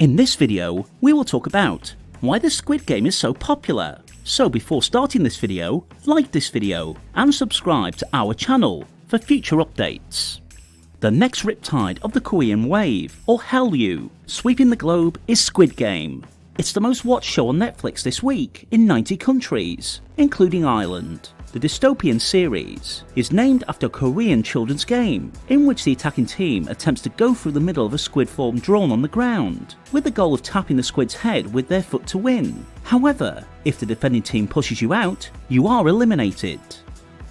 In this video, we will talk about why the Squid Game is so popular. So before starting this video, like this video and subscribe to our channel for future updates. The next riptide of the Korean wave, or Hallyu, sweeping the globe is Squid Game. It's the most watched show on Netflix this week in 90 countries, including Ireland. The dystopian series is named after a Korean children's game, in which the attacking team attempts to go through the middle of a squid form drawn on the ground, with the goal of tapping the squid's head with their foot to win. However, if the defending team pushes you out, you are eliminated.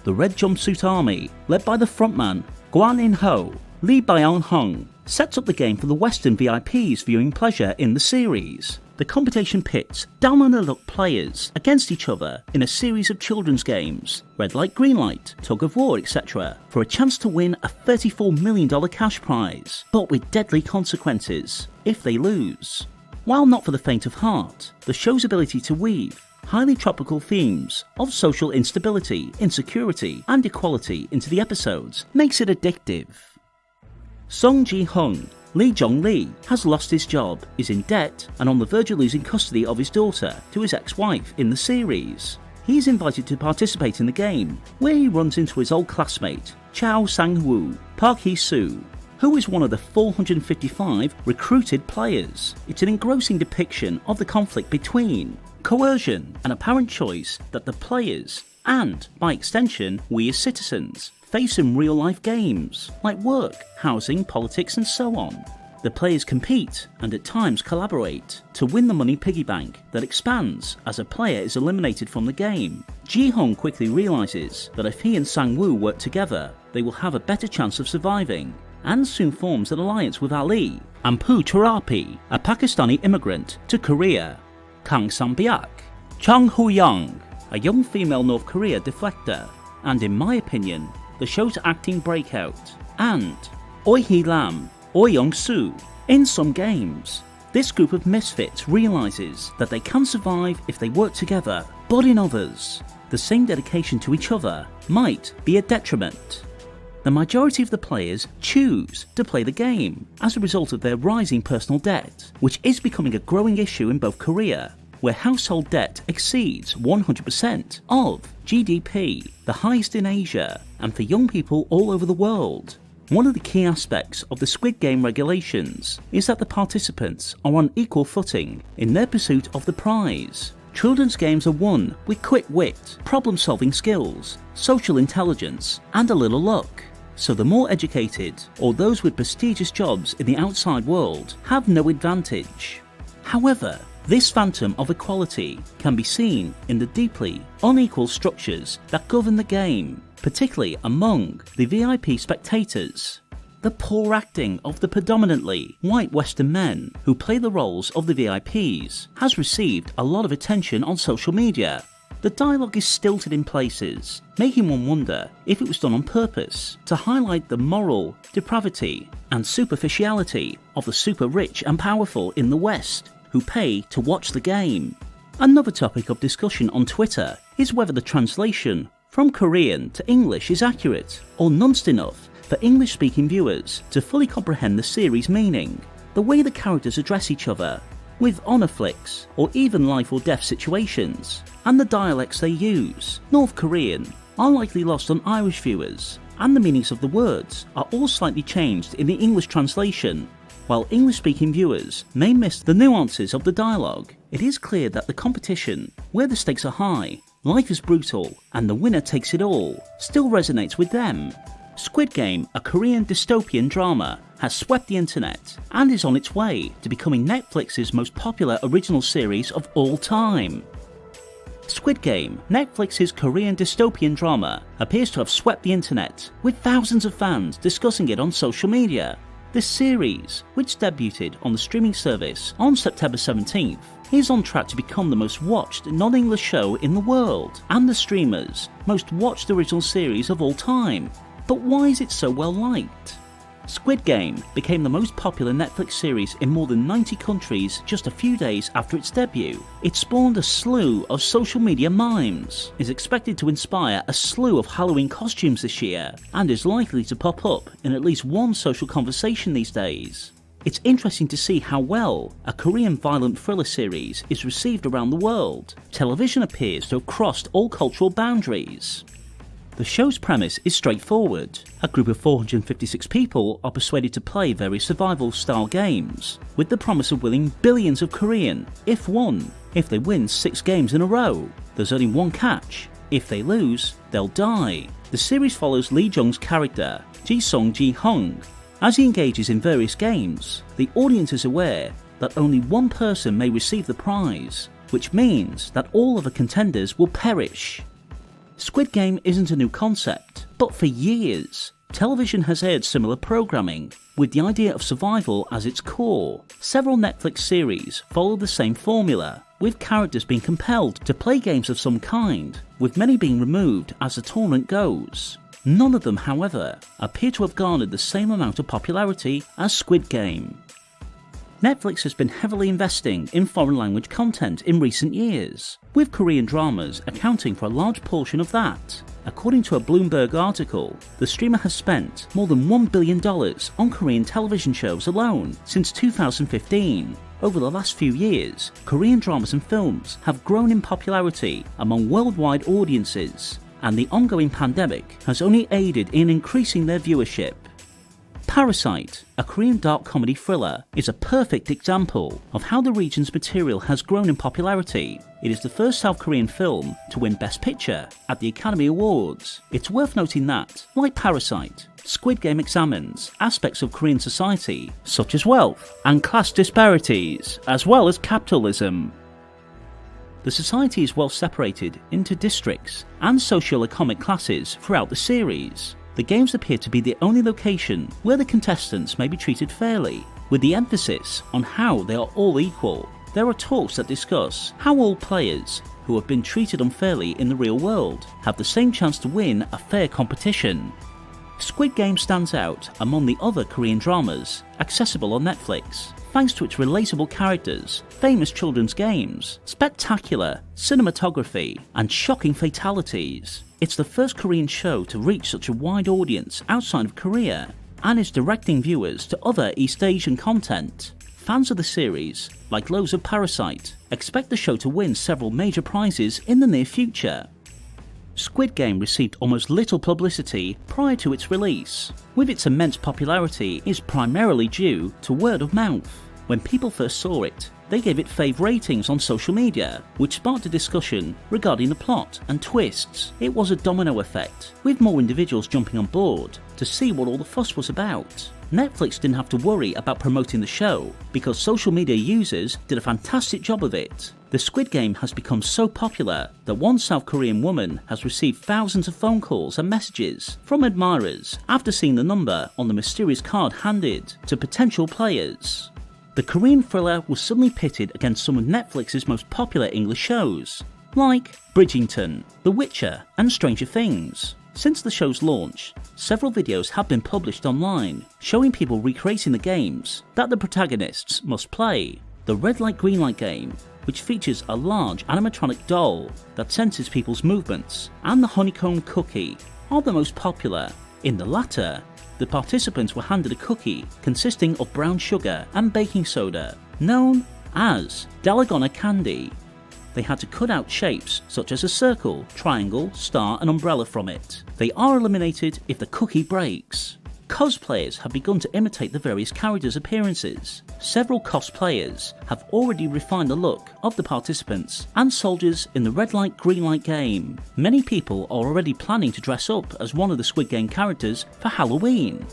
The Red Jumpsuit Army, led by the frontman Gwan In-ho, Lee Byung-hung, sets up the game for the Western VIPs viewing pleasure in the series. The competition pits down-on-the-luck players against each other in a series of children's games, red light, green light, tug of war, etc., for a chance to win a $34 million cash prize, but with deadly consequences if they lose. While not for the faint of heart, the show's ability to weave highly tropical themes of social instability, insecurity, and equality into the episodes makes it addictive. Sung Ji-hung, Lee Jong-lee, has lost his job, is in debt, and on the verge of losing custody of his daughter to his ex-wife in the series. He is invited to participate in the game, where he runs into his old classmate, Chao Sang-woo, Park Hee-soo, who is one of the 455 recruited players. It's an engrossing depiction of the conflict between coercion and apparent choice that the players, and by extension we as citizens, face in real-life games like work, housing, politics and so on. The players compete and at times collaborate to win the money piggy bank that expands as a player is eliminated from the game. Ji-hung quickly realises that if he and Sang-woo work together, they will have a better chance of surviving, and soon forms an alliance with Ali and Poo Charapi, a Pakistani immigrant to Korea, Kang Sang-byak, Chung Ho-young, a young female North Korea deflector, and in my opinion, the show's acting breakout, and Oi Hee-lam, Oi Young-soo. In some games, this group of misfits realises that they can survive if they work together, but in others, the same dedication to each other might be a detriment. The majority of the players choose to play the game as a result of their rising personal debt, which is becoming a growing issue in both Korea, where household debt exceeds 100% of GDP, the highest in Asia, and for young people all over the world. One of the key aspects of the Squid Game regulations is that the participants are on equal footing in their pursuit of the prize. Children's games are won with quick wit, problem-solving skills, social intelligence, and a little luck. So the more educated, or those with prestigious jobs in the outside world, have no advantage. However, this phantom of equality can be seen in the deeply unequal structures that govern the game, particularly among the VIP spectators. The poor acting of the predominantly white Western men who play the roles of the VIPs has received a lot of attention on social media. The dialogue is stilted in places, making one wonder if it was done on purpose to highlight the moral depravity and superficiality of the super rich and powerful in the West who pay to watch the game. Another topic of discussion on Twitter is whether the translation from Korean to English is accurate or nuanced enough for English-speaking viewers to fully comprehend the series' meaning. The way the characters address each other, with honour flicks or even life or death situations, and the dialects they use, North Korean, are likely lost on Irish viewers, and the meanings of the words are all slightly changed in the English translation. While English-speaking viewers may miss the nuances of the dialogue, it is clear that the competition, where the stakes are high, life is brutal, and the winner takes it all, still resonates with them. Squid Game, a Korean dystopian drama, has swept the internet and is on its way to becoming Netflix's most popular original series of all time. Squid Game, Netflix's Korean dystopian drama, appears to have swept the internet, with thousands of fans discussing it on social media. This series, which debuted on the streaming service on September 17th, is on track to become the most watched non-English show in the world and the streamer's most watched original series of all time. But why is it so well liked? Squid Game became the most popular Netflix series in more than 90 countries just a few days after its debut. It spawned a slew of social media memes, is expected to inspire a slew of Halloween costumes this year, and is likely to pop up in at least one social conversation these days. It's interesting to see how well a Korean violent thriller series is received around the world. Television appears to have crossed all cultural boundaries. The show's premise is straightforward. A group of 456 people are persuaded to play various survival-style games, with the promise of winning billions of Korean, if won. If they win 6 games in a row, there's only one catch. If they lose, they'll die. The series follows Lee Jung's character, Ji-sung Ji-hung. As he engages in various games, the audience is aware that only one person may receive the prize, which means that all other contenders will perish. Squid Game isn't a new concept, but for years, television has aired similar programming, with the idea of survival as its core. Several Netflix series follow the same formula, with characters being compelled to play games of some kind, with many being removed as the tournament goes. None of them, however, appear to have garnered the same amount of popularity as Squid Game. Netflix has been heavily investing in foreign language content in recent years, with Korean dramas accounting for a large portion of that. According to a Bloomberg article, the streamer has spent more than $1 billion on Korean television shows alone since 2015. Over the last few years, Korean dramas and films have grown in popularity among worldwide audiences, and the ongoing pandemic has only aided in increasing their viewership. Parasite, a Korean dark comedy thriller, is a perfect example of how the region's material has grown in popularity. It is the first South Korean film to win Best Picture at the Academy Awards. It's worth noting that, like Parasite, Squid Game examines aspects of Korean society such as wealth and class disparities, as well as capitalism. The society is well separated into districts and socio-economic classes throughout the series. The games appear to be the only location where the contestants may be treated fairly, with the emphasis on how they are all equal. There are talks that discuss how all players who have been treated unfairly in the real world have the same chance to win a fair competition. Squid Game stands out among the other Korean dramas accessible on Netflix, thanks to its relatable characters, famous children's games, spectacular cinematography, and shocking fatalities. It's the first Korean show to reach such a wide audience outside of Korea, and is directing viewers to other East Asian content. Fans of the series, like those of Parasite, expect the show to win several major prizes in the near future. Squid Game received almost little publicity prior to its release, with its immense popularity is primarily due to word of mouth. When people first saw it, they gave it fave ratings on social media, which sparked a discussion regarding the plot and twists. It was a domino effect, with more individuals jumping on board to see what all the fuss was about. Netflix didn't have to worry about promoting the show, because social media users did a fantastic job of it. The Squid Game has become so popular that one South Korean woman has received thousands of phone calls and messages from admirers after seeing the number on the mysterious card handed to potential players. The Korean thriller was suddenly pitted against some of Netflix's most popular English shows, like Bridgerton, The Witcher, and Stranger Things. Since the show's launch, several videos have been published online showing people recreating the games that the protagonists must play. The red light green light game, which features a large animatronic doll that senses people's movements, and the honeycomb cookie, are the most popular. In the latter, the participants were handed a cookie consisting of brown sugar and baking soda, known as dalgona candy. They had to cut out shapes such as a circle, triangle, star, and umbrella from it. They are eliminated if the cookie breaks. Cosplayers have begun to imitate the various characters' appearances. Several cosplayers have already refined the look of the participants and soldiers in the red light green light game. Many people are already planning to dress up as one of the Squid Game characters for Halloween.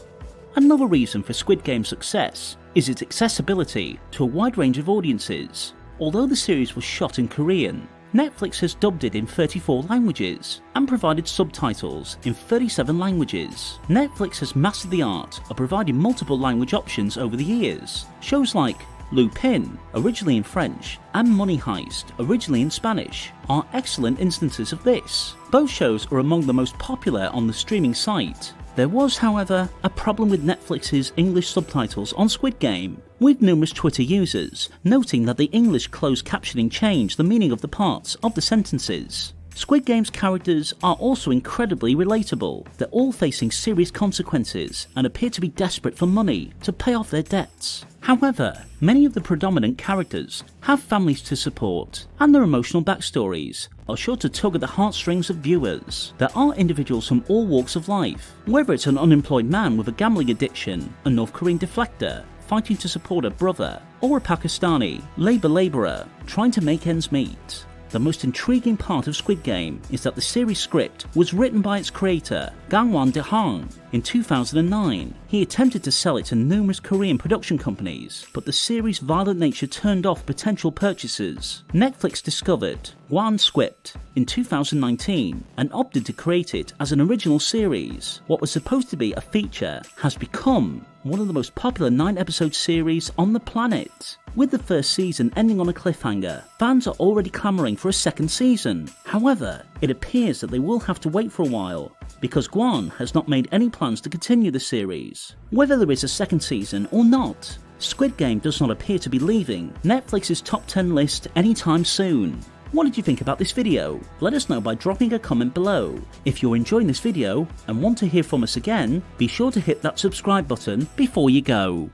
Another reason for Squid Game's success is its accessibility to a wide range of audiences. Although the series was shot in Korean, Netflix has dubbed it in 34 languages and provided subtitles in 37 languages. Netflix has mastered the art of providing multiple language options over the years. Shows like Lupin, originally in French, and Money Heist, originally in Spanish, are excellent instances of this. Both shows are among the most popular on the streaming site. There was, however, a problem with Netflix's English subtitles on Squid Game, with numerous Twitter users noting that the English closed captioning changed the meaning of the parts of the sentences. Squid Game's characters are also incredibly relatable. They're all facing serious consequences and appear to be desperate for money to pay off their debts. However, many of the predominant characters have families to support, and their emotional backstories are sure to tug at the heartstrings of viewers. There are individuals from all walks of life, whether it's an unemployed man with a gambling addiction, a North Korean deflector fighting to support a brother, or a Pakistani labourer trying to make ends meet. The most intriguing part of Squid Game is that the series script was written by its creator, Gangwon De-hang, in 2009. He attempted to sell it to numerous Korean production companies, but the series' violent nature turned off potential purchasers. Netflix discovered Gwan's script in 2019 and opted to create it as an original series. What was supposed to be a feature has become one of the most popular 9-episode series on the planet. With the first season ending on a cliffhanger, fans are already clamouring for a second season. However, it appears that they will have to wait for a while, because Gwan has not made any plans to continue the series. Whether there is a second season or not, Squid Game does not appear to be leaving Netflix's top 10 list anytime soon. What did you think about this video? Let us know by dropping a comment below. If you're enjoying this video and want to hear from us again, be sure to hit that subscribe button before you go.